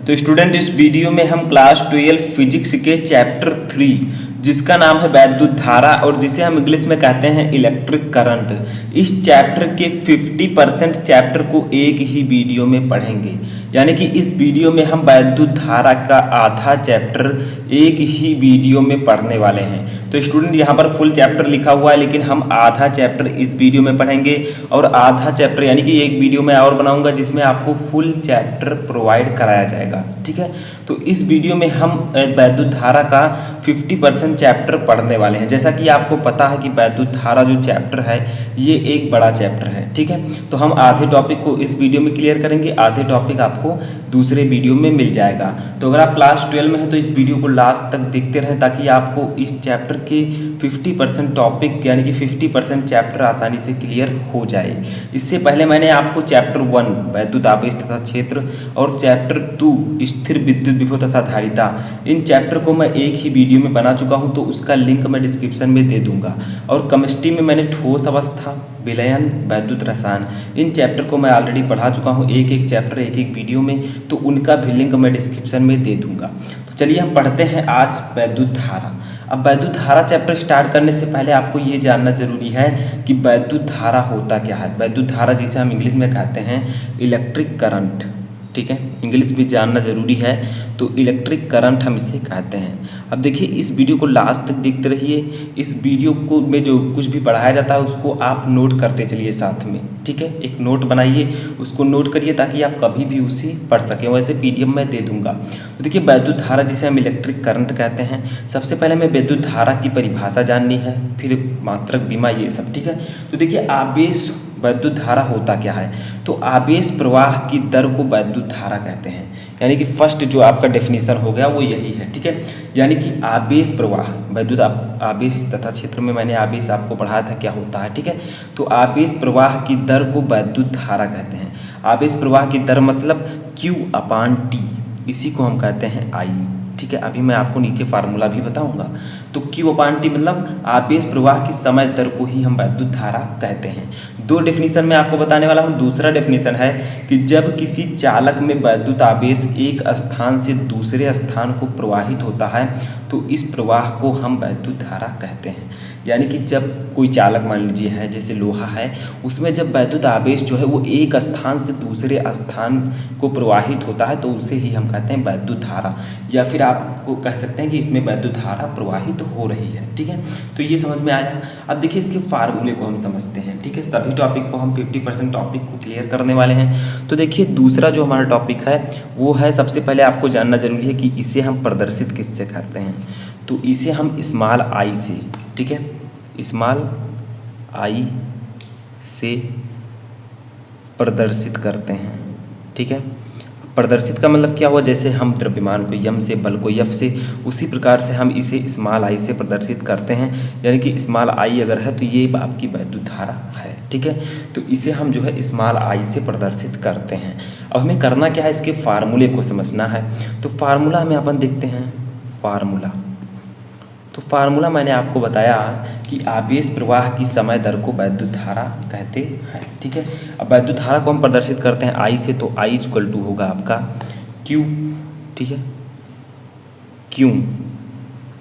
तो स्टूडेंट इस वीडियो में हम क्लास 12 फिजिक्स के चैप्टर 3 जिसका नाम है वैद्युत धारा और जिसे हम इंग्लिश में कहते हैं इलेक्ट्रिक करंट, इस चैप्टर के 50% चैप्टर को एक ही वीडियो में पढ़ेंगे। यानी कि इस वीडियो में हम वैद्युत धारा का आधा चैप्टर एक ही वीडियो में पढ़ने वाले हैं। तो स्टूडेंट यहाँ पर फुल चैप्टर लिखा हुआ है, लेकिन हम आधा चैप्टर इस वीडियो में पढ़ेंगे और आधा चैप्टर यानी कि एक वीडियो में और बनाऊंगा जिसमें आपको फुल चैप्टर प्रोवाइड कराया जाएगा। ठीक है, तो इस वीडियो में हम वैद्युत धारा का 50% चैप्टर पढ़ने वाले हैं। जैसा कि आपको पता है कि वैद्युत धारा जो चैप्टर है ये एक बड़ा चैप्टर है। ठीक है, तो हम आधे टॉपिक को इस वीडियो में क्लियर करेंगे, आधे टॉपिक आपको दूसरे वीडियो में मिल जाएगा। तो अगर आप क्लास 12 में हैं तो इस वीडियो को लास्ट तक देखते रहें ताकि आपको इस चैप्टर के 50% टॉपिक यानी कि 50% चैप्टर आसानी से क्लियर हो जाए। इससे पहले मैंने आपको चैप्टर 1 वैद्युत आवेश तथा क्षेत्र और चैप्टर 2 स्थिर विद्युत विभव तथा धारिता, इन चैप्टर को मैं एक ही वीडियो में बना चुका हूं, तो उसका लिंक मैं डिस्क्रिप्शन में दे दूंगा। और केमिस्ट्री में मैंने ठोस अवस्था, विलयन, वैद्युत रसायन, इन चैप्टर को मैं ऑलरेडी पढ़ा चुका हूं एक एक चैप्टर एक एक वीडियो में, तो उनका भी लिंक मैं डिस्क्रिप्शन में दे दूंगा। तो चलिए हम पढ़ते हैं आज वैद्युत धारा। अब वैद्युत धारा चैप्टर स्टार्ट करने से पहले आपको ये जानना जरूरी है कि वैद्युत धारा होता क्या है। वैद्युत धारा जिसे हम इंग्लिश में कहते हैं इलेक्ट्रिक करंट, ठीक है, इंग्लिश भी जानना ज़रूरी है, तो इलेक्ट्रिक करंट हम इसे कहते हैं। अब देखिए इस वीडियो को लास्ट तक देखते रहिए। इस वीडियो को में जो कुछ भी पढ़ाया जाता है उसको आप नोट करते चलिए साथ में। ठीक है, एक नोट बनाइए, उसको नोट करिए ताकि आप कभी भी उसे पढ़ सकें। वैसे PDF मैं दे दूंगा। तो देखिए वैद्युत धारा जिसे हम इलेक्ट्रिक करंट कहते हैं, सबसे पहले हमें वैद्युत धारा की परिभाषा जाननी है, फिर मात्रक, बीमा, ये सब। ठीक है, तो देखिए आवेश वैद्युत धारा होता क्या है, तो आवेश प्रवाह की दर को वैद्युत धारा कहते हैं। यानी कि फर्स्ट जो आपका डेफिनेशन हो गया वो यही है। ठीक है, यानी कि आवेश प्रवाह, वैद्युत आवेश तथा क्षेत्र में मैंने आवेश आपको पढ़ाया था क्या होता है। ठीक है, तो आवेश प्रवाह की दर को वैद्युत धारा कहते हैं। आवेश प्रवाह की दर मतलब Q/T, इसी को हम कहते हैं I। ठीक है, अभी मैं आपको नीचे फार्मूला भी बताऊंगा। तो Q/T मतलब आवेश प्रवाह की समय दर को ही हम वैद्युत धारा कहते हैं। दो डेफिनेशन मैं आपको बताने वाला हूं। दूसरा डेफिनेशन है कि जब किसी चालक में वैद्युत आवेश एक स्थान से दूसरे स्थान को प्रवाहित होता है तो इस प्रवाह को हम वैद्युत धारा कहते हैं। यानी कि जब कोई चालक मान लीजिए है, जैसे लोहा है, उसमें जब वैद्युत आवेश जो है वो एक स्थान से दूसरे स्थान को प्रवाहित होता है तो उसे ही हम कहते हैं वैद्युत धारा, या फिर आपको कह सकते हैं कि इसमें वैद्युत धारा प्रवाहित हो रही है। ठीक है, तो ये समझ में आया। अब देखिए इसके फार्मूले को हम समझते हैं। ठीक है, सभी टॉपिक को हम 50% टॉपिक को क्लियर करने वाले हैं। तो देखिए दूसरा जो हमारा टॉपिक है वो है, सबसे पहले आपको जानना जरूरी है कि इसे हम प्रदर्शित किससे करते हैं। तो इसे हम स्मॉल I से, ठीक है, स्मॉल I से प्रदर्शित करते हैं। ठीक है, प्रदर्शित का मतलब क्या हुआ, जैसे हम द्रव्यमान को यम से, बल को यफ से, उसी प्रकार से हम इसे स्मॉल I से प्रदर्शित करते हैं। यानी कि स्मॉल I अगर है तो ये आपकी वैद्युत धारा है। ठीक है, तो इसे हम जो है स्मॉल I से प्रदर्शित करते हैं। अब हमें करना क्या है, इसके फार्मूले को समझना है। तो फार्मूला हमें अपन देखते हैं। फार्मूला, तो फार्मूला मैंने आपको बताया कि आवेश प्रवाह की समय दर को वैद्युत धारा कहते हैं। ठीक है, अब वैद्युत धारा को हम प्रदर्शित करते हैं I से, तो I = होगा आपका Q। ठीक है, Q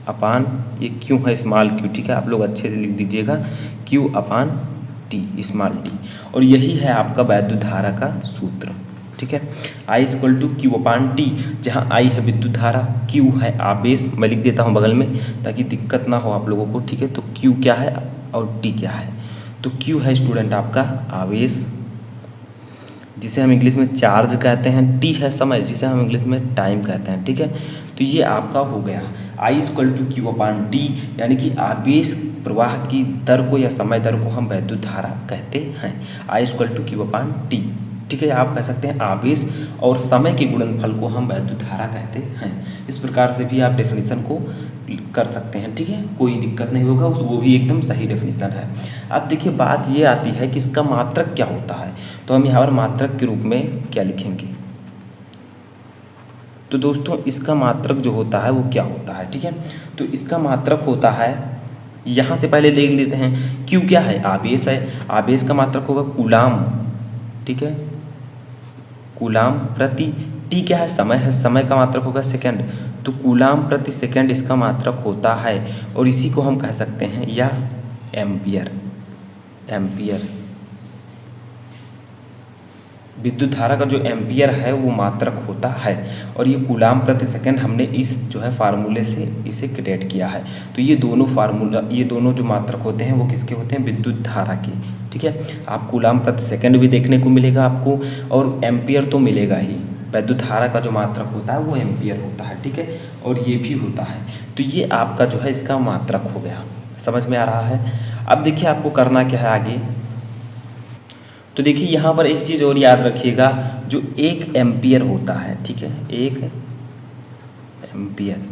अपान, ये Q है स्मॉल Q। ठीक है, आप लोग अच्छे से लिख दीजिएगा Q/T, स्मॉल t, और यही है आपका वैद्युत धारा का सूत्र। ठीक है, I = Q/T, जहाँ I है विद्युत धारा, Q है आवेश, मैं लिख देता हूँ बगल में ताकि दिक्कत ना हो आप लोगों को। ठीक है, तो Q क्या है और T क्या है, तो Q है स्टूडेंट आपका आवेश जिसे हम इंग्लिश में चार्ज कहते हैं, T है समय जिसे हम इंग्लिश में टाइम कहते हैं। ठीक है, तो ये आपका हो गया I = Q/T, यानी कि आवेश प्रवाह की दर को या समय दर को हम वैद्युत धारा कहते हैं। I = Q/T। ठीक है, आप कह सकते हैं आवेश और समय के गुणनफल को हम वैद्युत धारा कहते हैं। इस प्रकार से भी आप डेफिनेशन को कर सकते हैं। ठीक है, कोई दिक्कत नहीं होगा, वो भी एकदम सही डेफिनेशन है। अब देखिए बात ये आती है कि इसका मात्रक क्या होता है, तो हम यहाँ पर मात्रक के रूप में क्या लिखेंगे। तो दोस्तों इसका मात्रक जो होता है वो क्या होता है। ठीक है, तो इसका मात्रक होता है, यहाँ से पहले देख लेते हैं, Q क्या है, आवेश है, आवेश का मात्रक होगा कूलाम। ठीक है, कूलाम प्रति टी क्या है? समय का मात्रक होगा सेकंड, तो कूलाम प्रति सेकंड इसका मात्रक होता है और इसी को हम कह सकते हैं या एम्पियर। विद्युत धारा का जो एम्पियर है वो मात्रक होता है और ये कूलाम प्रति सेकंड हमने इस जो है फार्मूले से इसे क्रिएट किया है। तो ये दोनों जो मात्रक होते हैं वो किसके होते हैं? विद्युत धारा के। ठीक है, आप कूलाम प्रति सेकंड भी देखने को मिलेगा आपको और एम्पियर तो मिलेगा ही। विद्युत धारा का जो मात्रक होता है वो एम्पियर होता है। ठीक है, और ये भी होता है। तो ये आपका जो है इसका मात्रक हो गया। समझ में आ रहा है? अब देखिए आपको करना क्या है आगे। तो देखिए यहाँ पर एक चीज़ और याद रखिएगा, जो 1 एम्पियर होता है, ठीक है, 1 एम्पियर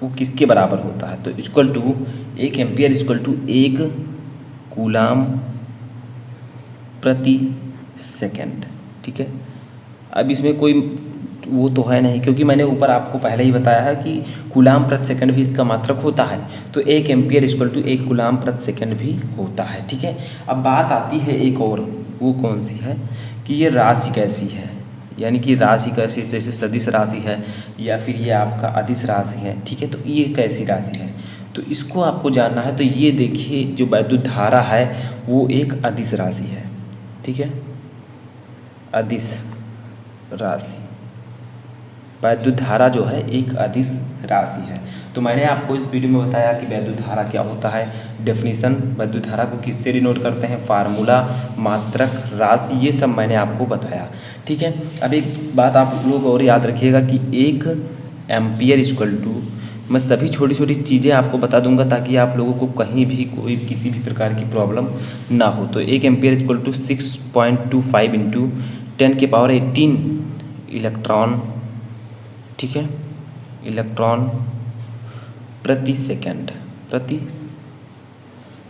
वो किसके बराबर होता है? तो equal to 1 ampere equal to 1 coulomb प्रति सेकंड। ठीक है, अब इसमें कोई वो तो है नहीं, क्योंकि मैंने ऊपर आपको पहले ही बताया है कि कूलाम प्रति सेकंड भी इसका मात्रक होता है। तो 1 एम्पियर इक्वल टू 1 कूलाम प्रति सेकंड भी होता है। ठीक है, अब बात आती है एक और, वो कौन सी है कि ये राशि कैसी है, यानी कि राशि कैसी, जैसे सदिश राशि है या फिर ये आपका अदिश राशि है। ठीक है, तो ये कैसी राशि है, तो इसको आपको जानना है। तो ये देखिए जो विद्युत धारा है वो एक अदिश राशि है। ठीक है, अदिश राशि, विद्युत धारा जो है एक अदिश राशि है। तो मैंने आपको इस वीडियो में बताया कि विद्युत धारा क्या होता है, डेफिनेशन, विद्युत धारा को किससे डिनोट करते हैं, फार्मूला, मात्रक, राशि, ये सब मैंने आपको बताया। ठीक है, अब एक बात आप लोग और याद रखिएगा कि 1 एम्पियर इक्वल टू, मैं सभी छोटी छोटी चीज़ें आपको बता दूंगा ताकि आप लोगों को कहीं भी कोई किसी भी प्रकार की प्रॉब्लम ना हो। तो 1 ampere equal to 6.25 into 10⁻18 electron. ठीक है, इलेक्ट्रॉन प्रति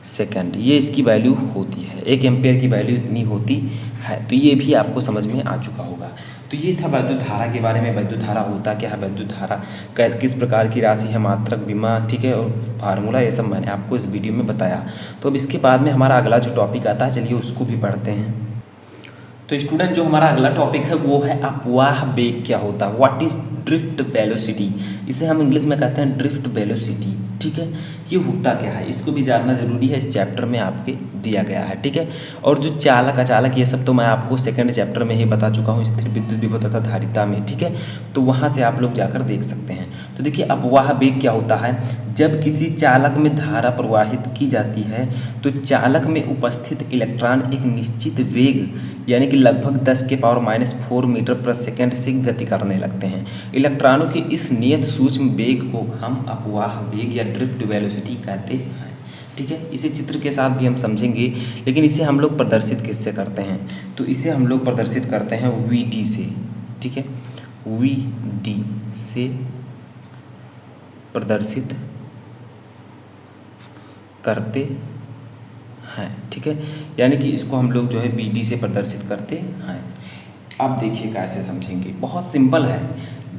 सेकंड, ये इसकी वैल्यू होती है। 1 एम्पियर की वैल्यू इतनी होती है। तो ये भी आपको समझ में आ चुका होगा। तो ये था विद्युत धारा के बारे में। विद्युत धारा होता क्या है, विद्युत धारा किस प्रकार की राशि है, मात्रक, विमा, ठीक है, और फार्मूला, ये सब मैंने आपको इस वीडियो में बताया। तो अब इसके बाद में हमारा अगला जो टॉपिक आता है, चलिए उसको भी पढ़ते हैं। तो स्टूडेंट जो हमारा अगला टॉपिक है वो है अपवाह वेग क्या होता है, व्हाट इज ड्रिफ्ट वेलोसिटी। इसे हम इंग्लिश में कहते हैं ड्रिफ्ट वेलोसिटी। ठीक है, ये होता क्या है, इसको भी जानना जरूरी है, इस चैप्टर में आपके दिया गया है। ठीक है, और जो चालक अचालक ये सब तो मैं आपको सेकंड चैप्टर में ही बता चुका हूँ, स्थिर विद्युत विभव तथा धारिता में। ठीक है, तो वहाँ से आप लोग जाकर देख सकते हैं। तो देखिए अपवाह वेग क्या होता है, जब किसी चालक में धारा प्रवाहित की जाती है तो चालक में उपस्थित इलेक्ट्रॉन एक निश्चित वेग यानी कि लगभग 10⁻⁻⁴ मीटर प्रति सेकंड से गति करने लगते हैं। इलेक्ट्रॉनों के इस नियत सूक्ष्म वेग को हम अपवाह वेग या ड्रिफ्ट वेलोसिटी कहते हैं। ठीक है, इसे चित्र के साथ भी हम समझेंगे, लेकिन इसे हम लोग प्रदर्शित किससे करते हैं, तो इसे हम लोग प्रदर्शित करते हैं VD से। ठीक है, VD से प्रदर्शित करते हैं। ठीक है, यानी कि इसको हम लोग जो है BD से प्रदर्शित करते हैं। अब देखिए कैसे समझेंगे, बहुत सिंपल है।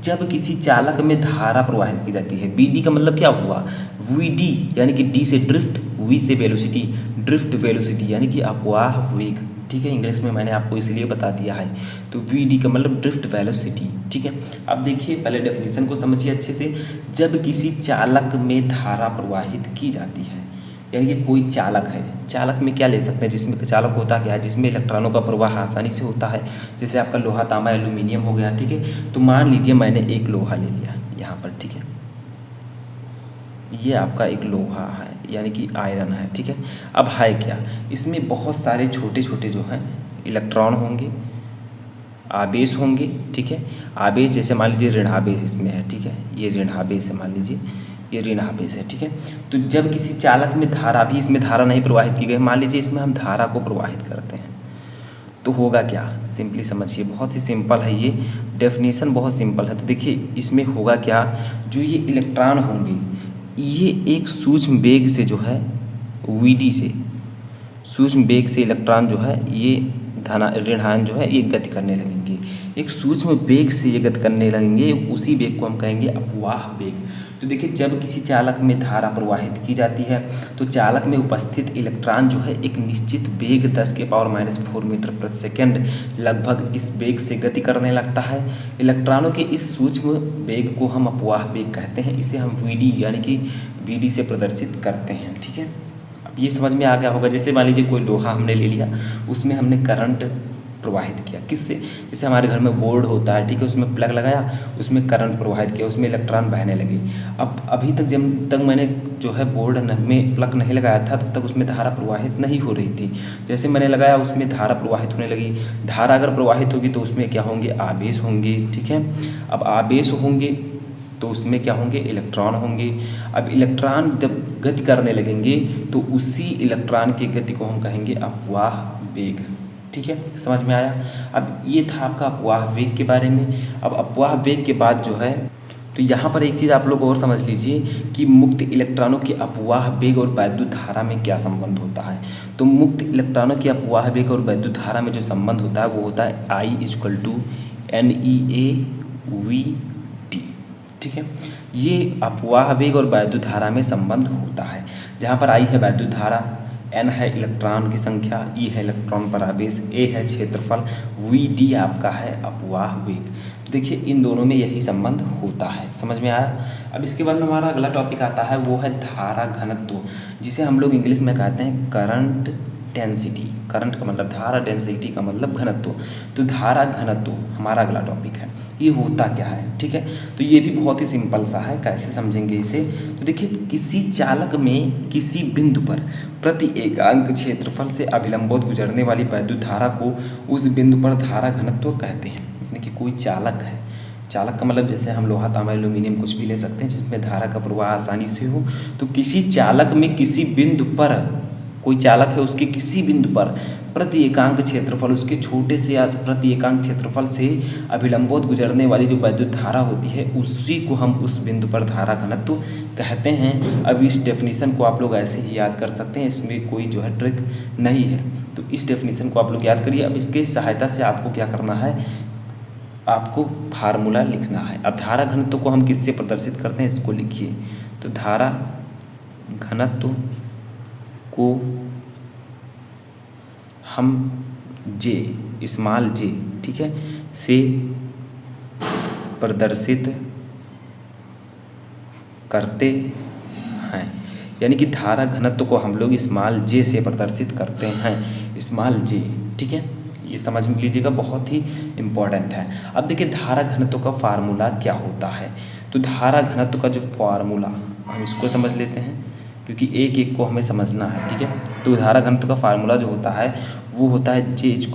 जब किसी चालक में धारा प्रवाहित की जाती है, BD का मतलब क्या हुआ, VD यानी कि D से ड्रिफ्ट, V से वेलोसिटी, ड्रिफ्ट वेलोसिटी यानी कि अपवाह वेग। ठीक है, इंग्लिश में मैंने आपको इसलिए बता दिया है। तो VD का मतलब ड्रिफ्ट वेलोसिटी। ठीक है, अब देखिए पहले डेफिनेशन को समझिए अच्छे से। जब किसी चालक में धारा प्रवाहित की जाती है, यानी कि कोई चालक है, चालक में क्या ले सकते हैं, जिसमें चालक होता क्या है, जिसमें इलेक्ट्रॉनों का प्रवाह आसानी से होता है, जैसे आपका लोहा, तांबा, एल्यूमिनियम हो गया। ठीक है, तो मान लीजिए मैंने एक लोहा ले लिया यहाँ पर। ठीक है, ये आपका एक लोहा है यानी कि आयरन है। ठीक है, अब है क्या, इसमें बहुत सारे छोटे छोटे जो हैं इलेक्ट्रॉन होंगे, आवेश होंगे। ठीक है, आवेश जैसे मान लीजिए ऋण आवेश इसमें है। ठीक है, ये ऋण आवेश है, मान लीजिए ये ऋण आवेश है। ठीक है, तो जब किसी चालक में धारा, भी इसमें धारा नहीं प्रवाहित की गई, मान लीजिए इसमें हम धारा को प्रवाहित करते हैं, तो होगा क्या, सिंपली समझिए, बहुत ही सिंपल है ये डेफिनेशन, बहुत सिंपल है। तो देखिए इसमें होगा क्या, जो ये इलेक्ट्रॉन होंगे ये एक सूक्ष्म वेग से जो है VD से, सूक्ष्म वेग से इलेक्ट्रॉन जो है ये ऋणायन जो है ये गति करने लगेंगे। एक सूक्ष्म वेग से ये गति करने लगेंगे, उसी वेग को हम कहेंगे अपवाह वेग। तो देखिए जब किसी चालक में धारा प्रवाहित की जाती है तो चालक में उपस्थित इलेक्ट्रॉन जो है एक निश्चित वेग 10⁻⁴ मीटर प्रति सेकंड लगभग इस वेग से गति करने लगता है। इलेक्ट्रॉनों के इस सूक्ष्म वेग को हम अपवाह वेग कहते हैं। इसे हम वीडी यानी कि वीडी से प्रदर्शित करते हैं। ठीक है, अब ये समझ में आ गया होगा। जैसे मान लीजिए कोई लोहा हमने ले लिया, उसमें हमने करंट प्रवाहित किया, किससे? जैसे हमारे घर में बोर्ड होता है, ठीक है, उसमें प्लग लगाया, उसमें करंट प्रवाहित किया, उसमें इलेक्ट्रॉन बहने लगे। अब अभी तक जब तक मैंने जो है बोर्ड में प्लग नहीं लगाया था तब तक उसमें धारा प्रवाहित नहीं हो रही थी। जैसे मैंने लगाया उसमें धारा प्रवाहित होने लगी। धारा अगर प्रवाहित होगी तो उसमें क्या होंगे? आवेश होंगे। ठीक है, अब आवेश होंगे तो उसमें क्या होंगे? इलेक्ट्रॉन होंगे। अब इलेक्ट्रॉन जब गति करने लगेंगे तो उसी इलेक्ट्रॉन की गति को हम कहेंगे अपवाह वेग। ठीक है, समझ में आया। अब ये था आपका अपवाह वेग के बारे में। अब अपवाह वेग के बाद जो है तो यहाँ पर एक चीज़ आप लोग और समझ लीजिए कि मुक्त इलेक्ट्रॉनों के अपवाह वेग और वैद्युत धारा में क्या संबंध होता है। तो मुक्त इलेक्ट्रॉनों के अपवाह वेग और वैद्युत धारा में जो संबंध होता है वो होता है I = NeAVT। ठीक है, ये अपवाह वेग और वैद्युत धारा में संबंध होता है, जहाँ पर I है वैद्युत धारा, N है इलेक्ट्रॉन की संख्या, E है इलेक्ट्रॉन पर आवेश, A है क्षेत्रफल, VD आपका है अपवाह वेग। तो देखिए इन दोनों में यही संबंध होता है। समझ में आया। अब इसके बाद में हमारा अगला टॉपिक आता है, वो है धारा घनत्व, जिसे हम लोग इंग्लिश में कहते हैं करंट डेंसिटी। करंट का मतलब धारा, डेंसिटी का मतलब घनत्व। तो धारा घनत्व हमारा अगला टॉपिक है। ये होता क्या है? ठीक है, तो ये भी बहुत ही सिंपल सा है। कैसे समझेंगे इसे? तो देखिए किसी चालक में किसी बिंदु पर प्रति एकांक क्षेत्रफल से अभिलंबोत गुजरने वाली वैद्युत धारा को उस बिंदु पर धारा घनत्व कहते हैं। यानी कि कोई चालक है, चालक का मतलब जैसे हम लोहा, तांबा, एल्यूमिनियम कुछ भी ले सकते हैं जिसमें धारा का प्रवाह आसानी से हो। तो किसी चालक में किसी बिंदु पर, कोई चालक है उसके किसी बिंदु पर प्रति एकांक क्षेत्रफल, उसके छोटे से या प्रति एकांक क्षेत्रफल से अभिलंबोत गुजरने वाली जो वैद्युत धारा होती है उसी को हम उस बिंदु पर धारा घनत्व कहते हैं। अब इस डेफिनेशन को आप लोग ऐसे ही याद कर सकते हैं, इसमें कोई जो है ट्रिक नहीं है। तो इस डेफिनेशन को आप लोग याद करिए। अब इसके सहायता से आपको क्या करना है? आपको फार्मूला लिखना है। अब धारा घनत्व को हम किससे प्रदर्शित करते हैं इसको लिखिए। तो धारा घनत्व को हम J, स्मॉल J, ठीक है, से प्रदर्शित करते हैं। यानी कि धारा घनत्व को हम लोग स्मॉल J से प्रदर्शित करते हैं, स्मॉल J। ठीक है, ये समझ लीजिएगा, बहुत ही इम्पोर्टेंट है। अब देखिए धारा घनत्व का फार्मूला क्या होता है। तो धारा घनत्व का जो फार्मूला, हम इसको समझ लेते हैं क्योंकि एक एक को हमें समझना है। ठीक है, तो धारा घनत्व का फार्मूला जो होता है वो होता है J =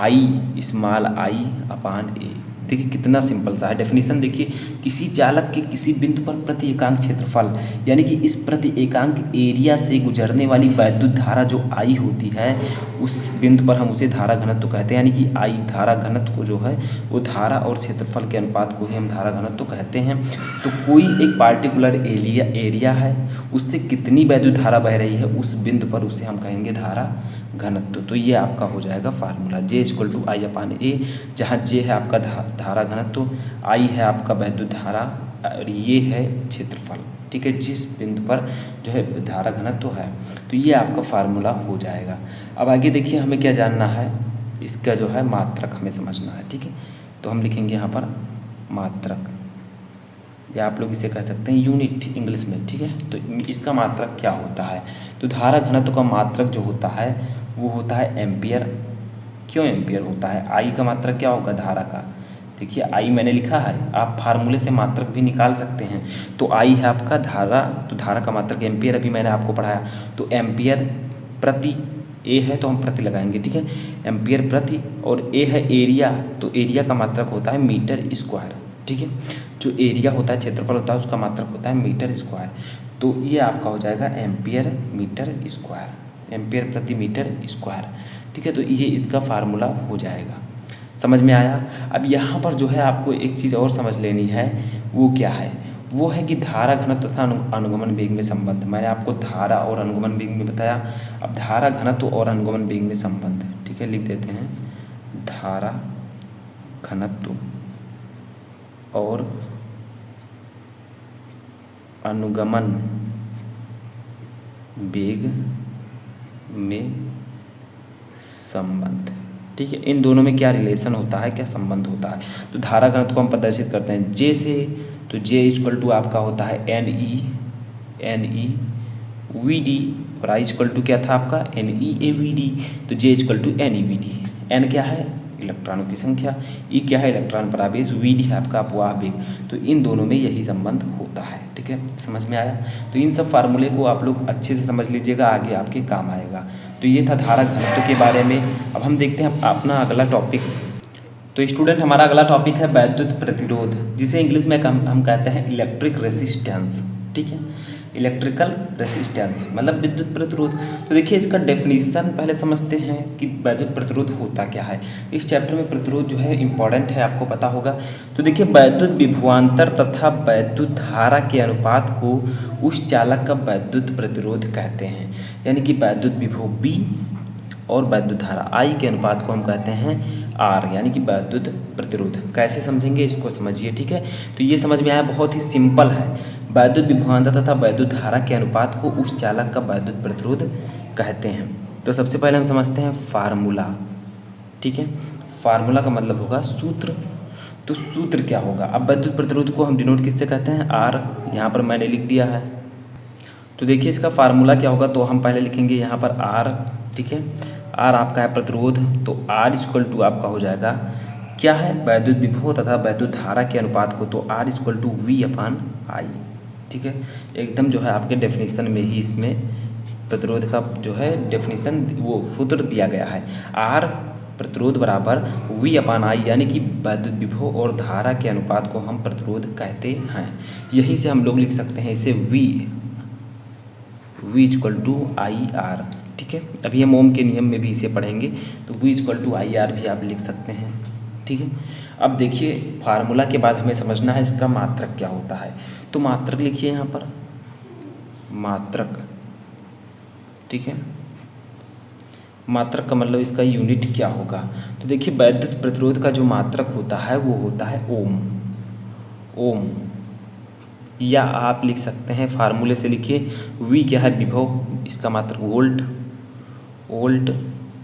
I small I upon A। देखिए कितना सिंपल सा है डेफिनेशन। देखिए किसी चालक के किसी बिंदु पर प्रति एकांक क्षेत्रफल, यानी कि इस प्रति एकांक एरिया से गुजरने वाली वैद्युत धारा जो I होती है उस बिंदु पर हम उसे धारा घनत्व कहते हैं। यानी कि I धारा घनत्व को जो है वो धारा और क्षेत्रफल के अनुपात को ही हम धारा घनत्व कहते हैं। तो कोई एक पार्टिकुलर एरिया है, उससे कितनी वैद्युत धारा बह रही है उस बिंदु पर उसे हम कहेंगे धारा घनत्व। तो ये आपका हो जाएगा formula J = I upon A, जहाँ J है आपका धारा घनत्व, I है आपका वैद्युत धारा और ये है क्षेत्रफल। ठीक है, जिस बिंदु पर जो है धारा घनत्व है। तो ये आपका फार्मूला हो जाएगा। अब आगे देखिए हमें क्या जानना है, इसका जो है मात्रक हमें समझना है। ठीक है, तो हम लिखेंगे यहाँ पर मात्रक, या आप लोग इसे कह सकते हैं यूनिट इंग्लिश में। ठीक है, तो इसका मात्रक क्या होता है? तो धारा घनत्व का मात्रक जो होता है वो होता है एम्पियर। क्यों एम्पियर होता है? I का मात्रक क्या होगा धारा का? देखिए I मैंने लिखा है, आप फार्मूले से मात्रक भी निकाल सकते हैं। तो I है आपका धारा, तो धारा का मात्रक एम्पियर अभी मैंने आपको पढ़ाया। तो एम्पियर प्रति, A है तो हम प्रति लगाएंगे। ठीक है, एम्पियर प्रति, और A है एरिया, तो एरिया का मात्रक होता है मीटर स्क्वायर। ठीक है, जो एरिया होता है, क्षेत्रफल होता है, उसका मात्रक होता है मीटर स्क्वायर। तो ये आपका हो जाएगा एम्पियर मीटर स्क्वायर, एम्पियर प्रति मीटर स्क्वायर। ठीक है, तो ये इसका फार्मूला हो जाएगा। समझ में आया। अब यहाँ पर जो है आपको एक चीज़ और समझ लेनी है, वो क्या है? वो है कि धारा घनत्व तथा अनुगमन वेग में संबंध। मैंने आपको धारा और अनुगमन वेग में बताया। अब धारा घनत्व और अनुगमन वेग में संबंध, ठीक है, लिख देते हैं धारा घनत्व और अनुगमन वेग में संबंध। ठीक है, इन दोनों में क्या रिलेशन होता है, क्या संबंध होता है। तो धारा घनत्व को हम प्रदर्शित करते हैं जे से, तो जे इक्वल टू आपका होता है एन ई वी डी, और आई इक्वल टू क्या था आपका N E A V D. तो J equal to N E V D. N क्या है, इलेक्ट्रॉनों की संख्या, ई क्या है, इलेक्ट्रॉन पर आवेश, वी डी है आपका अपवाह वेग। तो इन दोनों में यही संबंध होता है। ठीक है, समझ में आया। तो इन सब फार्मूले को आप लोग अच्छे से समझ लीजिएगा, आगे आपके काम आएगा। तो ये था धारा घनत्व के बारे में। अब हम देखते हैं अपना अगला टॉपिक। तो स्टूडेंट हमारा अगला टॉपिक है वैद्युत प्रतिरोध, जिसे इंग्लिश में हम कहते हैं इलेक्ट्रिक रेसिस्टेंस। ठीक है, इलेक्ट्रिकल रेसिस्टेंस मतलब विद्युत प्रतिरोध। तो देखिए इसका डेफिनेशन पहले समझते हैं कि वैद्युत प्रतिरोध होता क्या है। इस चैप्टर में प्रतिरोध जो है इम्पॉर्टेंट है, आपको पता होगा। तो देखिए वैद्युत विभवांतर तथा वैद्युत धारा के अनुपात को उस चालक का वैद्युत प्रतिरोध कहते हैं। यानी कि वैद्युत विभव V और वैद्युत धारा I के अनुपात को हम कहते हैं R, यानी कि वैद्युत प्रतिरोध। कैसे समझेंगे इसको समझिए। ठीक है, तो ये समझ में आया, बहुत ही सिंपल है। वैद्युत विभवांतर तथा वैद्युत धारा के अनुपात को उस चालक का वैद्युत प्रतिरोध कहते हैं। तो सबसे पहले हम समझते हैं फार्मूला। ठीक है, फार्मूला का मतलब होगा सूत्र। तो सूत्र क्या होगा। अब वैद्युत प्रतिरोध को हम डिनोट किससे कहते हैं, R, यहाँ पर मैंने लिख दिया है। तो देखिए इसका फार्मूला क्या होगा, तो हम पहले लिखेंगे यहाँ पर R। ठीक है, R आपका है प्रतिरोध, तो R इक्वल टू आपका हो जाएगा क्या है, वैद्युत विभव तथा वैद्युत धारा के अनुपात को, तो R equal to V upon I। ठीक है, एकदम जो है आपके डेफिनेशन में ही इसमें प्रतिरोध का जो है डेफिनेशन वो सूत्र दिया गया है। R प्रतिरोध बराबर V अपान I, यानी कि वैद्युत विभव और धारा के अनुपात को हम प्रतिरोध कहते हैं। यहीं से हम लोग लिख सकते हैं इसे V इक्वल टू IR। ठीक है, अभी हम ओम के नियम में भी इसे पढ़ेंगे, तो V इक्वल टू IR भी आप लिख सकते हैं। ठीक है, अब देखिए फार्मूला के बाद हमें समझना है इसका मात्रक क्या होता है। तो मात्रक लिखिए यहाँ पर, मात्रक। ठीक है, मात्रक का मतलब इसका यूनिट क्या होगा। तो देखिए वैद्युत प्रतिरोध का जो मात्रक होता है वो होता है ओम। ओम, या आप लिख सकते हैं फार्मूले से लिखिए, V क्या है विभव, इसका मात्रक वोल्ट, वोल्ट,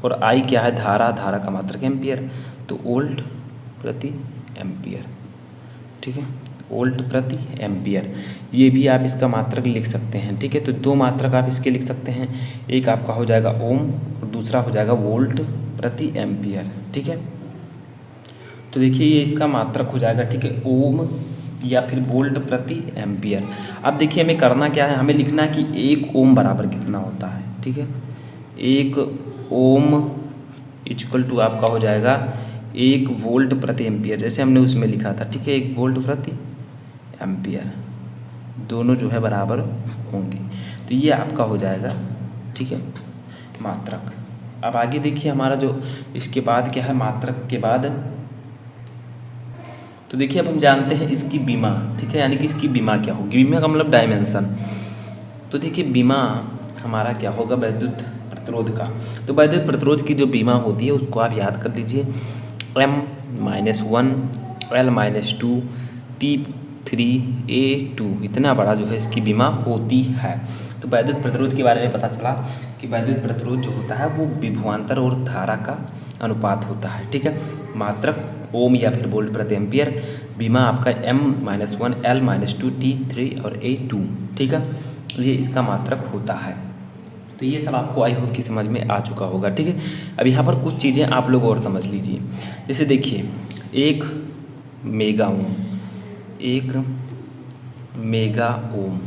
और I क्या है धारा, धारा का मात्रक एम्पियर, तो वोल्ट प्रति एम्पियर। ठीक है, वोल्ट प्रति एम्पियर, ये भी आप इसका मात्रक लिख सकते हैं। ठीक है, तो दो मात्रक आप इसके लिख सकते हैं, एक आपका हो जाएगा ओम और दूसरा हो जाएगा वोल्ट प्रति एम्पियर। ठीक है, तो देखिए ये इसका मात्रक हो जाएगा। ठीक है, ओम या फिर वोल्ट प्रति एम्पियर। अब देखिए हमें करना क्या है, हमें लिखना है कि एक ओम बराबर कितना होता है। ठीक है, एक ओम इक्वल टू आपका हो जाएगा एक वोल्ट प्रति एम्पियर, जैसे हमने उसमें लिखा था। ठीक है, एक वोल्ट प्रति एम्पियर, दोनों जो है बराबर होंगे, तो ये आपका हो जाएगा। ठीक है, मात्रक। अब आगे देखिए हमारा जो इसके बाद क्या है, मात्रक के बाद तो देखिए अब हम जानते हैं इसकी बीमा। ठीक है, यानी कि इसकी बीमा क्या होगी, बीमा का मतलब डायमेंशन। तो देखिए बीमा हमारा क्या होगा, वैद्युत प्रतिरोध का। तो वैद्युत प्रतिरोध की जो बीमा होती है उसको आप याद कर लीजिए, M-1 L-2 T3A2, इतना बड़ा जो है इसकी बीमा होती है। तो वैद्युत प्रतिरोध के बारे में पता चला कि वैद्युत प्रतिरोध जो होता है वो विभवांतर और धारा का अनुपात होता है। ठीक है, मात्रक ओम या फिर वोल्ट प्रति एम्पियर, बीमा आपका M-1 L-2 T3 और A2। ठीक है, ये इसका मात्रक होता है। तो ये सब आपको आई होप कि समझ में आ चुका होगा। ठीक है, अब यहाँ पर कुछ चीज़ें आप लोग और समझ लीजिए। जैसे देखिए एक मेगा ओम, एक मेगा ओम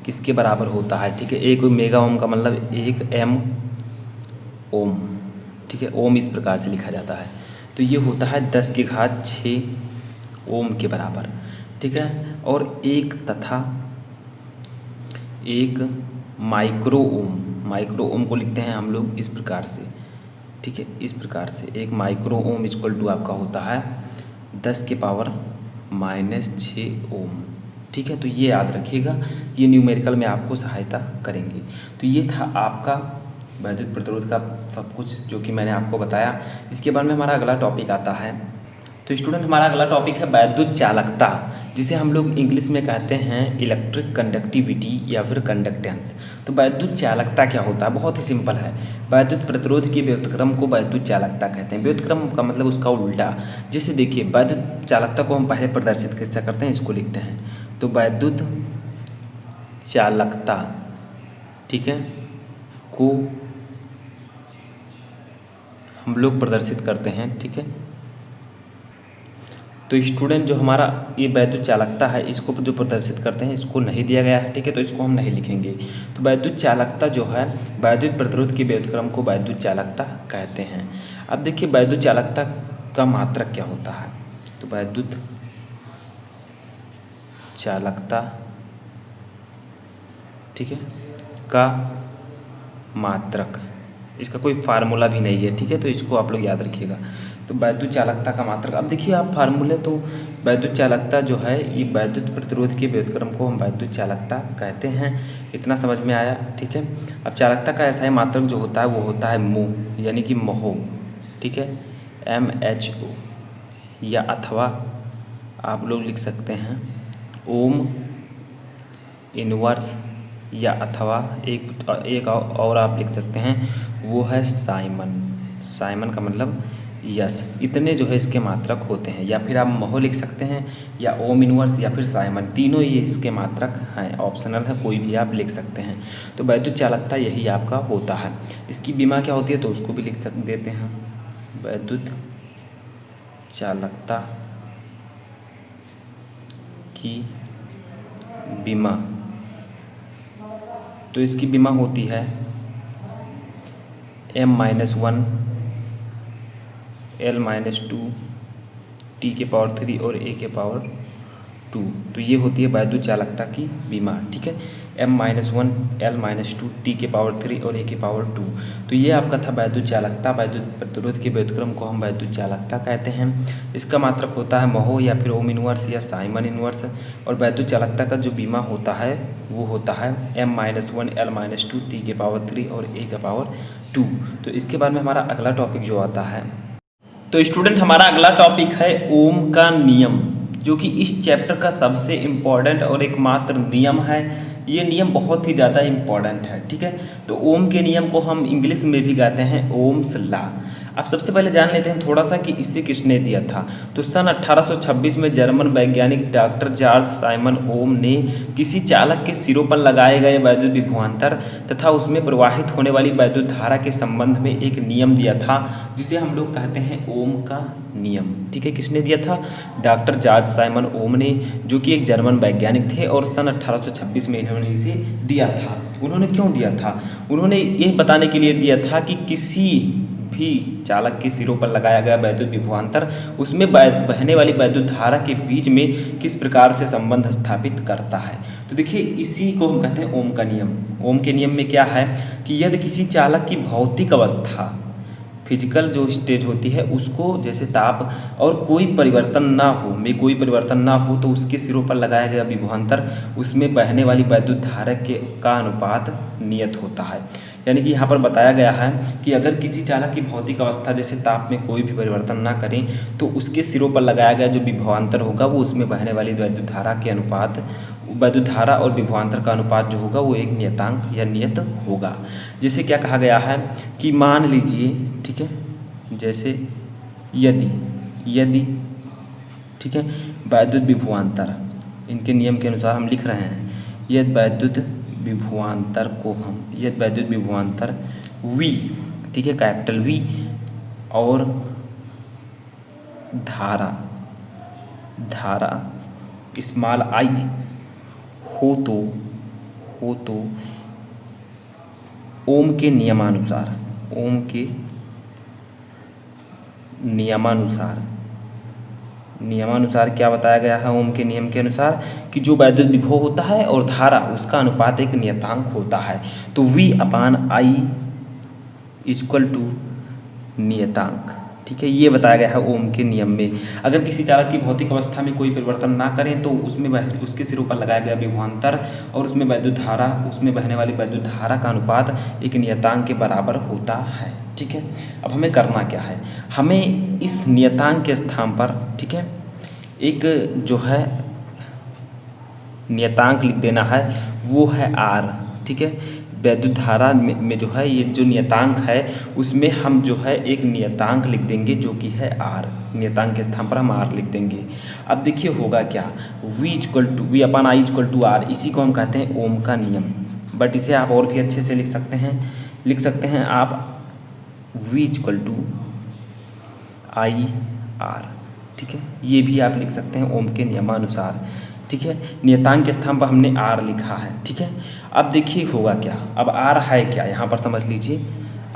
किसके बराबर होता है। ठीक है, एक मेगा ओम का मतलब एक M ओम। ठीक है, ओम इस प्रकार से लिखा जाता है, तो ये होता है 10⁶ ओम के बराबर। ठीक है, और एक तथा एक माइक्रो ओम, माइक्रो ओम को लिखते हैं हम लोग इस प्रकार से। ठीक है, इस प्रकार से एक माइक्रो ओम इक्वल टू आपका होता है 10⁻⁻6 ओम। ठीक है, तो ये याद रखिएगा, ये न्यूमेरिकल में आपको सहायता करेंगे। तो ये था आपका वैद्युत प्रतिरोध का सब कुछ जो कि मैंने आपको बताया। इसके बाद में हमारा अगला टॉपिक आता है। तो स्टूडेंट हमारा अगला टॉपिक है वैद्युत चालकता, जिसे हम लोग इंग्लिश में कहते हैं इलेक्ट्रिक कंडक्टिविटी या फिर कंडक्टेंस। तो वैद्युत चालकता क्या होता है? बहुत ही सिंपल है। वैद्युत प्रतिरोध के व्युत्क्रम को वैद्युत चालकता कहते हैं। व्युत्क्रम का मतलब उसका उल्टा। जैसे देखिए, वैद्युत चालकता को हम पहले प्रदर्शित कैसे करते हैं, इसको लिखते हैं। तो वैद्युत चालकता, ठीक है, को हम लोग प्रदर्शित करते हैं, ठीक है। तो स्टूडेंट जो हमारा ये वैद्युत चालकता है, इसको जो प्रदर्शित करते हैं, इसको नहीं दिया गया है, ठीक है, तो इसको हम नहीं लिखेंगे। तो वैद्युत चालकता जो है, वैद्युत प्रतिरोध के व्युत्क्रम को वैद्युत चालकता कहते हैं। अब देखिए वैद्युत चालकता का मात्रक क्या होता है। तो वैद्युत चालकता, ठीक है, का मात्रक, इसका कोई फार्मूला भी नहीं है, ठीक है, तो इसको आप लोग याद रखिएगा। तो वैद्युत चालकता का मात्रक, अब देखिए आप फार्मूले, तो वैद्युत चालकता जो है ये वैद्युत प्रतिरोध के व्युत्क्रम को हम वैद्युत चालकता कहते हैं। इतना समझ में आया, ठीक है। अब चालकता का ऐसा ही मात्रक जो होता है वो होता है मो, यानी कि महो, ठीक है, MHO, या अथवा आप लोग लिख सकते हैं ओम इनवर्स, या अथवा एक और आप लिख सकते हैं, वो है साइमन। साइमन का मतलब यस। इतने जो है इसके मात्रक होते हैं, या फिर आप महो लिख सकते हैं, या ओम इनवर्स, या फिर साइमन, तीनों ये इसके मात्रक हैं। ऑप्शनल है, कोई भी आप लिख सकते हैं। तो वैद्युत चालकता यही आपका होता है। इसकी बीमा क्या होती है, तो उसको भी लिख देते हैं। वैद्युत चालकता की बीमा, तो इसकी बीमा होती है M-1 L-2 T के पावर 3 और A के पावर 2। तो ये होती है वैद्युत चालकता की बीमा, ठीक है। M-1 L-2 T के पावर 3 और A के पावर 2। तो ये आपका था वैद्युत चालकता। वैद्युत प्रतिरोध के व्युत्क्रम को हम वैद्युत चालकता कहते हैं। इसका मात्रक होता है महो, या फिर ओम इनवर्स, या साइमन इनवर्स। और वैद्युत चालकता का जो बीमा होता है वो होता है M-1 L-2 T के पावर 3 और A के पावर 2। तो इसके बाद में हमारा अगला टॉपिक जो आता है, तो स्टूडेंट हमारा अगला टॉपिक है ओम का नियम, जो कि इस चैप्टर का सबसे इम्पॉर्टेंट और एकमात्र नियम है। ये नियम बहुत ही ज़्यादा इम्पॉर्टेंट है, ठीक है। तो ओम के नियम को हम इंग्लिश में भी कहते हैं ओम्स लॉ। अब सबसे पहले जान लेते हैं थोड़ा सा कि इसे किसने दिया था। तो सन 1826 में जर्मन वैज्ञानिक डॉक्टर जॉर्ज साइमन ओम ने किसी चालक के सिरों पर लगाए गए वैद्युत विभवांतर तथा उसमें प्रवाहित होने वाली वैद्युत धारा के संबंध में एक नियम दिया था, जिसे हम लोग कहते हैं ओम का नियम, ठीक है। किसने दिया था? डॉक्टर जॉर्ज साइमन ओम ने, जो कि एक जर्मन वैज्ञानिक थे, और सन 1826 में इन्होंने इसे दिया था। उन्होंने क्यों दिया था? उन्होंने ये बताने के लिए दिया था कि किसी भी चालक के सिरों पर लगाया गया वैद्युत विभवांतर उसमें बहने वाली वैद्युत धारा के बीच में किस प्रकार से संबंध स्थापित करता है। तो देखिए इसी को हम कहते हैं ओम का नियम। ओम के नियम में क्या है कि यदि किसी चालक की भौतिक अवस्था, फिजिकल जो स्टेज होती है उसको, जैसे ताप और कोई परिवर्तन ना हो, में कोई परिवर्तन ना हो, तो उसके सिरों पर लगाया गया विभवांतर उसमें बहने वाली वैद्युत धारा का अनुपात नियत होता है। यानी कि यहाँ पर बताया गया है कि अगर किसी चालक की भौतिक अवस्था जैसे ताप में कोई भी परिवर्तन ना करें, तो उसके सिरों पर लगाया गया जो विभवांतर होगा वो उसमें बहने वाली वैद्युत धारा के अनुपात, वैद्युत धारा और विभवांतर का अनुपात जो होगा वो एक नियतांक या नियत होगा। जैसे क्या कहा गया है कि मान लीजिए, ठीक है, जैसे यदि ठीक है, वैद्युत विभवांतर, इनके नियम के अनुसार हम लिख रहे हैं, यदि वैद्युत विभवांतर V, ठीक है, कैपिटल V, और धारा स्मॉल I हो तो ओम के नियमानुसार क्या बताया गया है? ओम के नियम के अनुसार कि जो वैद्युत विभव होता है और धारा, उसका अनुपात एक नियतांक होता है। तो V/I = नियतांक, ठीक है, ये बताया गया है ओम के नियम में। अगर किसी चालक की भौतिक अवस्था में कोई परिवर्तन ना करें तो उसमें उसके सिरों पर लगाया गया विभवांतर और उसमें वैद्युत धारा, उसमें बहने वाली वैद्युत धारा का अनुपात एक नियतांक के बराबर होता है। ठीक है, अब हमें करना क्या है, हमें इस नियतांक के स्थान पर, ठीक है, एक जो है नियतांक लिख देना है, वो है आर। ठीक है, वैद्युत धारा में जो है ये जो नियतांक है उसमें हम जो है एक नियतांक लिख देंगे जो कि है आर। नियतांक के स्थान पर हम आर लिख देंगे। अब देखिए होगा क्या, V upon I equal to R, इसी को हम कहते हैं ओम का नियम। बट इसे आप और भी अच्छे से लिख सकते हैं आप V equal to I R. ठीक है, ये भी आप लिख सकते हैं ओम के नियमानुसार। ठीक है, नियतांक के स्थान पर हमने आर लिखा है। ठीक है, अब देखिए होगा क्या, अब आर है क्या, यहाँ पर समझ लीजिए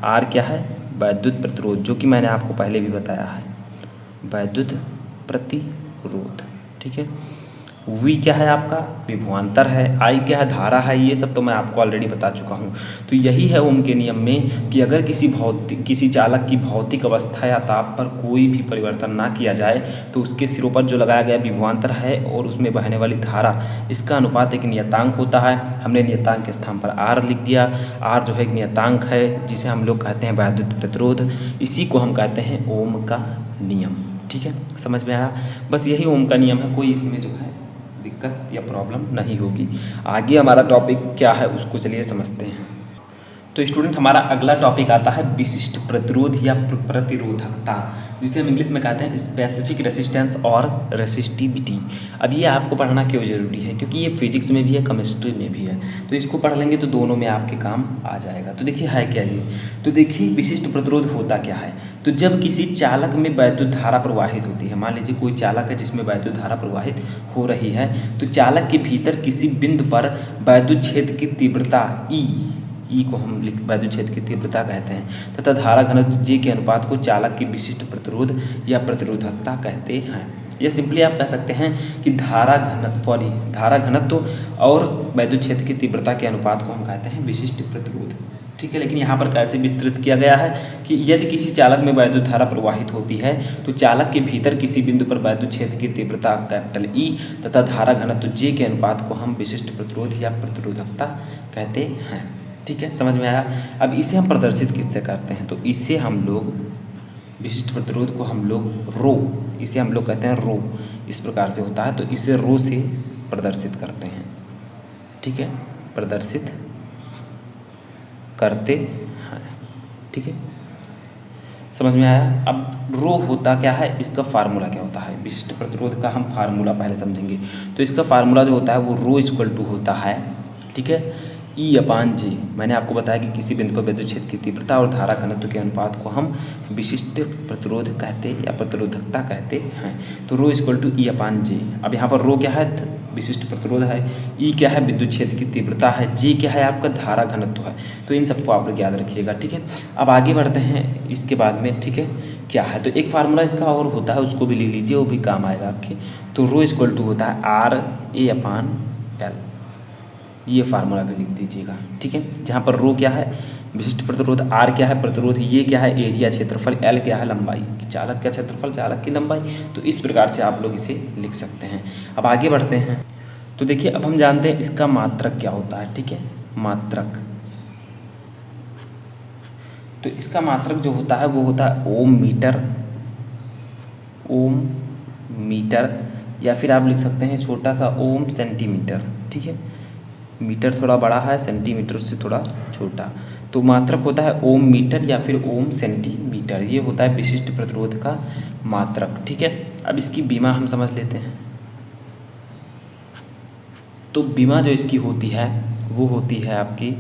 आर क्या है, वैद्युत प्रतिरोध, जो कि मैंने आपको पहले भी बताया है, वैद्युत प्रतिरोध। ठीक है, V क्या है आपका, विभवांतर है, I क्या है, धारा है, ये सब तो मैं आपको ऑलरेडी बता चुका हूँ। तो यही है ओम के नियम में कि अगर किसी चालक की भौतिक अवस्था या ताप पर कोई भी परिवर्तन ना किया जाए तो उसके सिरों पर जो लगाया गया विभवांतर है और उसमें बहने वाली धारा, इसका अनुपात एक नियतांक होता है। हमने नियतांक के स्थान पर R लिख दिया। R जो है एक नियतांक है जिसे हम लोग कहते हैं वैद्युत प्रतिरोध, इसी को हम कहते हैं ओम का नियम। ठीक है, समझ में आया, बस यही ओम का नियम है, कोई इसमें जो है दिक्कत या प्रॉब्लम नहीं होगी। आगे हमारा टॉपिक क्या है उसको चलिए समझते हैं। तो स्टूडेंट हमारा अगला टॉपिक आता है विशिष्ट प्रतिरोध या प्रतिरोधकता, जिसे हम इंग्लिश में कहते हैं स्पेसिफिक रेसिस्टेंस और रेसिस्टिविटी। अब ये आपको पढ़ना क्यों ज़रूरी है, क्योंकि ये फिजिक्स में भी है, केमिस्ट्री में भी है, तो इसको पढ़ लेंगे तो दोनों में आपके काम आ जाएगा। तो देखिए है क्या ये, तो देखिए विशिष्ट प्रतिरोध होता क्या है, तो जब किसी चालक में वैद्युत धारा प्रवाहित होती है, मान लीजिए कोई चालक है जिसमें वैद्युत धारा प्रवाहित हो रही है, तो चालक के भीतर किसी बिंदु पर वैद्युत क्षेत्र की तीव्रता ई को हम वैद्युत क्षेत्र की तीव्रता कहते हैं, तथा धारा घनत्व J के अनुपात को चालक की विशिष्ट प्रतिरोध या प्रतिरोधकता कहते हैं। या सिंपली आप कह सकते हैं कि धारा घनत्व और वैद्युत क्षेत्र की तीव्रता के अनुपात को हम कहते हैं विशिष्ट प्रतिरोध। ठीक है, लेकिन यहाँ पर कैसे विस्तृत किया गया है कि यदि किसी चालक में वैद्युत धारा प्रवाहित होती है तो चालक के भीतर किसी बिंदु पर वैद्युत क्षेत्र की तीव्रता कैपिटल E तथा धारा घनत्व J के अनुपात को हम विशिष्ट प्रतिरोध या प्रतिरोधकता कहते हैं। ठीक है, समझ में आया। अब इसे हम प्रदर्शित किससे करते हैं, तो इसे हम लोग विशिष्ट प्रतिरोध को हम लोग रो, इसे हम लोग कहते हैं रो, इस प्रकार से होता है, तो इसे रो से प्रदर्शित करते हैं। ठीक है, प्रदर्शित करते हैं। ठीक है, समझ में आया। अब रो होता क्या है, इसका फार्मूला क्या होता है, विशिष्ट प्रतिरोध का हम फार्मूला पहले समझेंगे। तो इसका फार्मूला जो होता है वो रो इक्वल टू होता है, ठीक है, E अपान J। मैंने आपको बताया कि किसी बिंदु पर विद्युत क्षेत्र की तीव्रता और धारा घनत्व के अनुपात को हम विशिष्ट प्रतिरोध कहते या प्रतिरोधकता कहते हैं। तो rho equal to E upon J। अब यहाँ पर रो क्या है, विशिष्ट प्रतिरोध है, E क्या है, विद्युत क्षेत्र की तीव्रता है, J क्या है, आपका धारा घनत्व है। तो इन सबको आप लोग याद रखिएगा। ठीक है, अब आगे बढ़ते हैं इसके बाद में। ठीक है, क्या है, तो एक फार्मूला इसका और होता है, उसको भी ले लीजिए, वो भी काम आएगा आपके। तो रो इक्वल टू होता है RA अपान L, ये फार्मूला भी लिख दीजिएगा। ठीक है, जहाँ पर रो क्या है, विशिष्ट प्रतिरोध, R क्या है प्रतिरोध, ये क्या है एरिया क्षेत्रफल, L क्या है लंबाई, चालक का क्षेत्रफल, चालक की लंबाई। तो इस प्रकार से आप लोग इसे लिख सकते हैं। अब आगे बढ़ते हैं। तो देखिए अब हम जानते हैं इसका मात्रक क्या होता है। ठीक है, मात्रक, तो इसका मात्रक जो होता है वो होता है ओम मीटर, या फिर आप लिख सकते हैं छोटा सा ओम सेंटीमीटर। ठीक है, मीटर थोड़ा बड़ा है, सेंटीमीटर उससे थोड़ा छोटा, तो मात्रक होता है ओम मीटर या फिर ओम सेंटीमीटर। ये होता है विशिष्ट प्रतिरोध का मात्रक। ठीक है, अब इसकी बीमा हम समझ लेते हैं। तो बीमा जो इसकी होती है वो होती है आपकी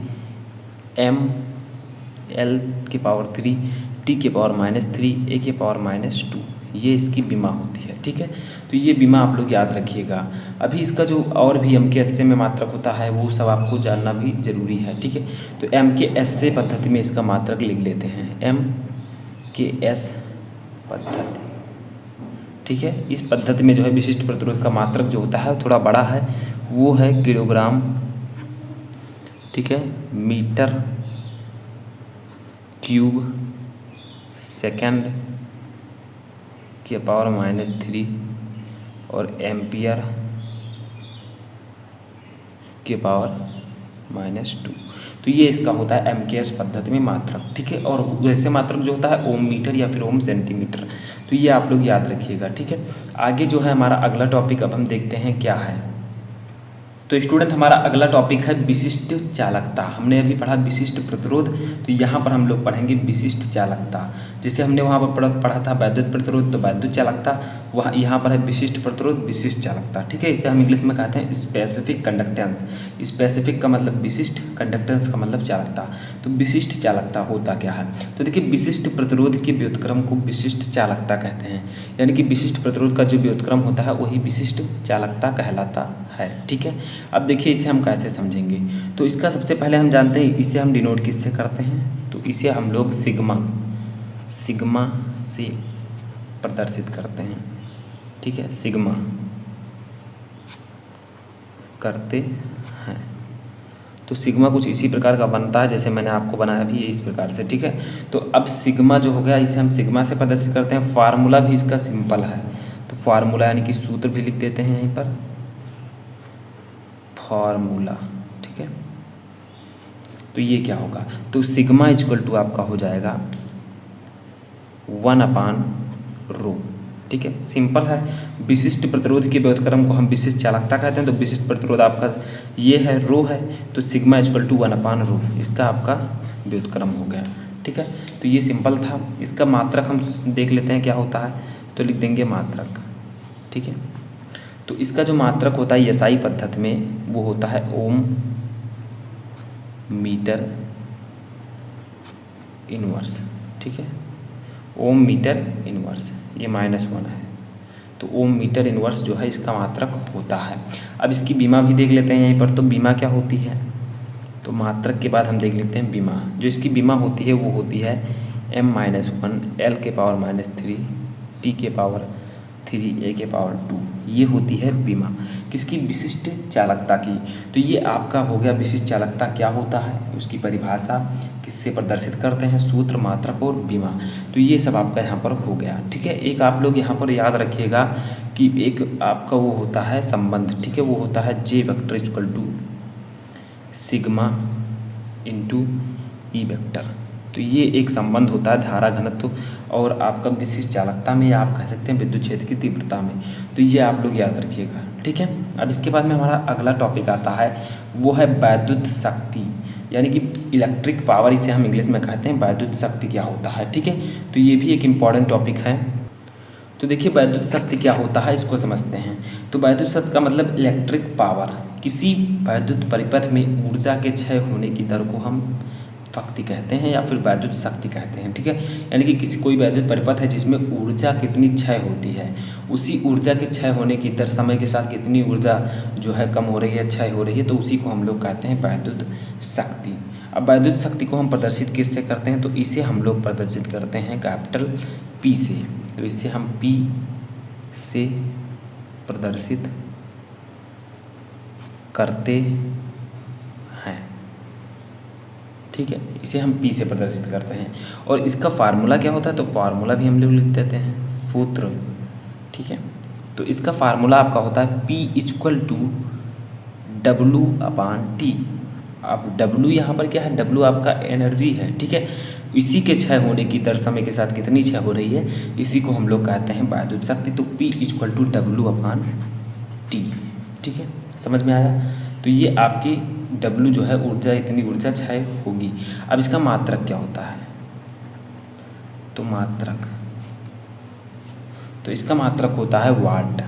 mL की पावर 3 T की पावर -3 A की पावर -2, ये इसकी बीमा होती है। ठीक है, तो ये बीमा आप लोग याद रखिएगा। अभी इसका जो और भी MKS में मात्रक होता है वो सब आपको जानना भी जरूरी है। ठीक है, तो MKS पद्धति में इसका मात्रक लिख लेते हैं, MKS पद्धति। ठीक है, इस पद्धति में जो है विशिष्ट प्रतिरोध का मात्रक जो होता है थोड़ा बड़ा है, वो है किलोग्राम, ठीक है, मीटर क्यूब सेकंड के पावर -3 और एम्पियर के पावर -2। तो ये इसका होता है MKS पद्धति में मात्रक, ठीक है। और वैसे मात्रक जो होता है ओम मीटर या फिर ओम सेंटीमीटर। तो ये आप लोग याद रखिएगा, ठीक है। आगे जो है हमारा अगला टॉपिक अब हम देखते हैं क्या है। तो स्टूडेंट हमारा अगला टॉपिक है विशिष्ट चालकता। हमने अभी पढ़ा विशिष्ट प्रतिरोध, तो यहाँ पर हम लोग पढ़ेंगे विशिष्ट चालकता। जैसे हमने वहाँ पर पढ़ा था वैद्युत प्रतिरोध तो वैद्युत चालकता, वहाँ यहाँ पर है विशिष्ट प्रतिरोध विशिष्ट चालकता, ठीक है। इसे हम इंग्लिश में कहते हैं स्पेसिफिक कंडक्टेंस। स्पेसिफिक का मतलब विशिष्ट, कंडक्टेंस का मतलब चालकता। तो विशिष्ट चालकता होता क्या है? तो देखिए विशिष्ट प्रतिरोध के व्युत्क्रम को विशिष्ट चालकता कहते हैं, यानी कि विशिष्ट प्रतिरोध का जो व्युत्क्रम होता है वही विशिष्ट चालकता कहलाता है, ठीक है। अब देखिए इसे हम कैसे समझेंगे। तो इसका सबसे पहले हम जानते हैं इसे हम डिनोट किससे करते हैं। तो इसे हम लोग सिग्मा से प्रदर्शित करते हैं, ठीक है। सिग्मा करते हैं तो सिग्मा कुछ इसी प्रकार का बनता है जैसे मैंने आपको बनाया भी है इस प्रकार से, ठीक है। तो अब सिग्मा जो हो गया इसे हम सिग्मा से प्रदर्शित करते हैं। फार्मूला भी इसका सिंपल है, तो फार्मूला यानी कि सूत्र भी लिख देते हैं यहीं पर, फार्मूला, ठीक है। तो ये क्या होगा, तो सिग्मा इक्वल टू आपका हो जाएगा 1/ρ, ठीक है। सिंपल है। विशिष्ट प्रतिरोध के व्युत्क्रम को हम विशिष्ट चालकता कहते हैं। तो विशिष्ट प्रतिरोध आपका ये है ρ है, तो सिग्मा इक्वल टू 1/ρ इसका आपका व्युत्क्रम हो गया, ठीक है। तो ये सिंपल था। इसका मात्रक हम देख लेते हैं क्या होता है, तो लिख देंगे मात्रक, ठीक है। तो इसका जो मात्रक होता है SI पद्धति में वो होता है ओम मीटर इनवर्स, ठीक है। ओम मीटर इनवर्स, ये -1 है, तो ओम मीटर इनवर्स जो है इसका मात्रक होता है। अब इसकी बीमा भी देख लेते हैं यहीं पर। तो बीमा क्या होती है, तो मात्रक के बाद हम देख लेते हैं बीमा। जो इसकी बीमा होती है वो होती है m-1 L के पावर -3 T के पावर 3 A के पावर 2, ये होती है बीमा किसकी, विशिष्ट चालकता की। तो ये आपका हो गया विशिष्ट चालकता क्या होता है, उसकी परिभाषा, किससे प्रदर्शित करते हैं, सूत्र, मात्रक और बीमा। तो ये सब आपका यहाँ पर हो गया, ठीक है। एक आप लोग यहाँ पर याद रखिएगा कि एक आपका वो होता है संबंध, ठीक है, वो होता है J vector equal to sigma into E vector. तो ये एक संबंध होता है धारा घनत्व और आपका विशिष्ट चालकता में, या आप कह सकते हैं विद्युत क्षेत्र की तीव्रता में। तो ये आप लोग याद रखिएगा, ठीक है। अब इसके बाद में हमारा अगला टॉपिक आता है, वो है वैद्युत शक्ति, यानी कि इलेक्ट्रिक पावर, इसे हम इंग्लिश में कहते हैं। वैद्युत शक्ति क्या होता है, ठीक है। तो ये भी एक इम्पॉर्टेंट टॉपिक है। तो देखिए वैद्युत शक्ति क्या होता है इसको समझते हैं। तो वैद्युत शक्ति का मतलब इलेक्ट्रिक पावर, किसी वैद्युत परिपथ में ऊर्जा के क्षय होने की दर को हम शक्ति कहते हैं या फिर वैद्युत शक्ति कहते हैं, ठीक है। यानी कि किसी कोई वैद्युत परिपथ है जिसमें ऊर्जा कितनी क्षय होती है, उसी ऊर्जा के क्षय होने की दर, समय के साथ कितनी ऊर्जा जो है कम हो रही है, क्षय हो रही है, तो उसी को हम लोग कहते हैं वैद्युत शक्ति। अब वैद्युत शक्ति को हम प्रदर्शित किससे करते हैं, तो इसे हम लोग प्रदर्शित करते हैं कैपिटल P से। तो इसे हम P से प्रदर्शित करते हैं, ठीक है। इसे हम P से प्रदर्शित करते हैं। और इसका फार्मूला क्या होता है, तो फार्मूला भी हम लोग लिख देते हैं, सूत्र, ठीक है। तो इसका फार्मूला आपका होता है P इक्वल टू W/T। अब W यहाँ पर क्या है, W आपका एनर्जी है, ठीक है। इसी के क्षय होने की दर, समय के साथ कितनी क्षय हो रही है, इसी को हम लोग कहते हैं वैद्युत शक्ति। तो P इक्वल टू W/T, ठीक है, समझ में आया। तो ये आपकी W जो है ऊर्जा, इतनी ऊर्जा क्षय होगी। अब इसका मात्रक क्या होता है, तो मात्रक, तो इसका मात्रक होता है वाट।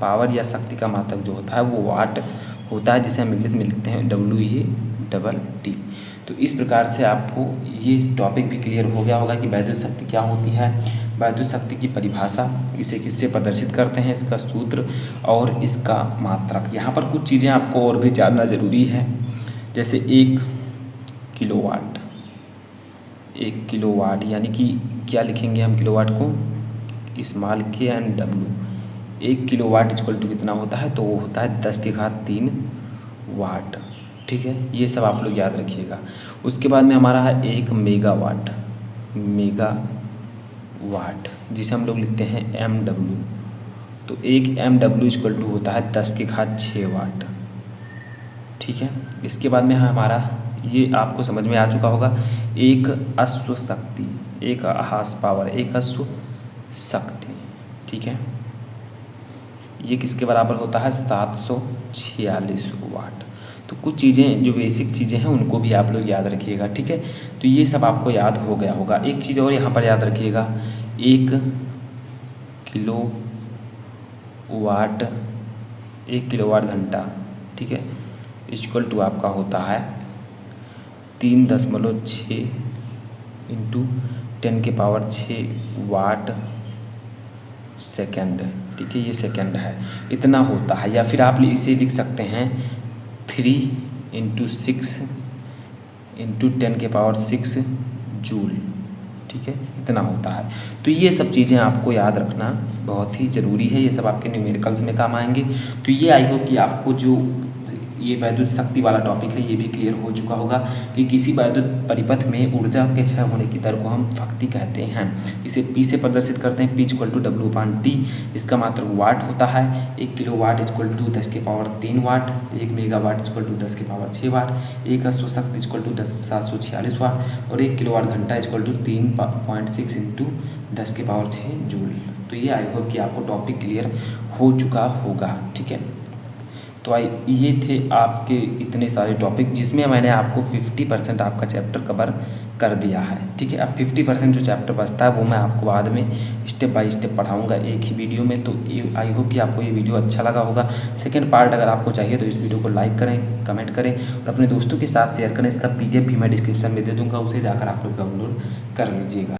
पावर या शक्ति का मात्रक जो होता है वो वाट होता है, जिसे हम इंग्लिश में लिखते हैं WE+T। तो इस प्रकार से आपको ये टॉपिक भी क्लियर हो गया होगा कि वैद्युत शक्ति क्या होती है, वैद्युत शक्ति की परिभाषा, इसे किससे प्रदर्शित करते हैं, इसका सूत्र और इसका मात्रक। यहाँ पर कुछ चीज़ें आपको और भी जानना ज़रूरी है, जैसे 1 किलोवाट। 1 किलोवाट यानी कि क्या लिखेंगे हम किलोवाट को, small k and W। 1 kilowatt equal to कितना होता है, तो वो होता है 10⁻³ वाट, ठीक है। ये सब आप लोग याद रखिएगा। उसके बाद में हमारा है 1 मेगावाट। वाट, जिसे हम लोग लिखते हैं MW। तो 1 MW इक्वल टू होता है 10⁶ वाट। ठीक है, इसके बाद में हमारा ये आपको समझ में आ चुका होगा, एक अश्व शक्ति, एक हार्स पावर, एक अश्व शक्ति। ठीक है, ये किसके बराबर होता है? 746 वाट। तो कुछ चीज़ें जो बेसिक चीज़ें हैं उनको भी आप लोग याद रखिएगा। ठीक है, तो ये सब आपको याद हो गया होगा। एक चीज़ और यहाँ पर याद रखिएगा, 1 किलोवाट घंटा, ठीक है, इक्वल टू आपका होता है 3.6 इंटू 10⁶ वाट सेकेंड। ठीक है, ये सेकेंड है, इतना होता है। या फिर आप इसे लिख सकते हैं 3 × 6 × 10⁶ जूल। ठीक है, इतना होता है। तो ये सब चीज़ें आपको याद रखना बहुत ही ज़रूरी है, ये सब आपके न्यूमेरिकल्स में काम आएंगे। तो ये आई होप कि आपको जो ये वैद्युत शक्ति वाला टॉपिक है ये भी क्लियर हो चुका होगा कि किसी वैद्युत परिपथ में ऊर्जा के क्षय होने की दर को हम शक्ति कहते हैं। इसे P से प्रदर्शित करते हैं, P = W/T। इसका मात्रक वाट होता है। 1 किलोवाट = 10⁻³ वाट, 1 मेगावाट = 10⁻6 वाट, एक अश्व शक्ति = 746 वाट और 1 किलोवाट घंटा = 3.6 × 10⁶ जूल। तो ये आई होप कि आपको टॉपिक क्लियर हो चुका होगा। ठीक है, तो ये थे आपके इतने सारे टॉपिक जिसमें मैंने आपको 50% आपका चैप्टर कवर कर दिया है। ठीक है, अब 50% जो चैप्टर बचता है वो मैं आपको बाद में स्टेप बाय स्टेप पढ़ाऊंगा एक ही वीडियो में। तो आई होप कि आपको ये वीडियो अच्छा लगा होगा। सेकंड पार्ट अगर आपको चाहिए तो इस वीडियो को लाइक करें, कमेंट करें और अपने दोस्तों के साथ शेयर करें। इसका PDF भी मैं डिस्क्रिप्शन में दे दूँगा, उसे जाकर आप लोग डाउनलोड कर लीजिएगा।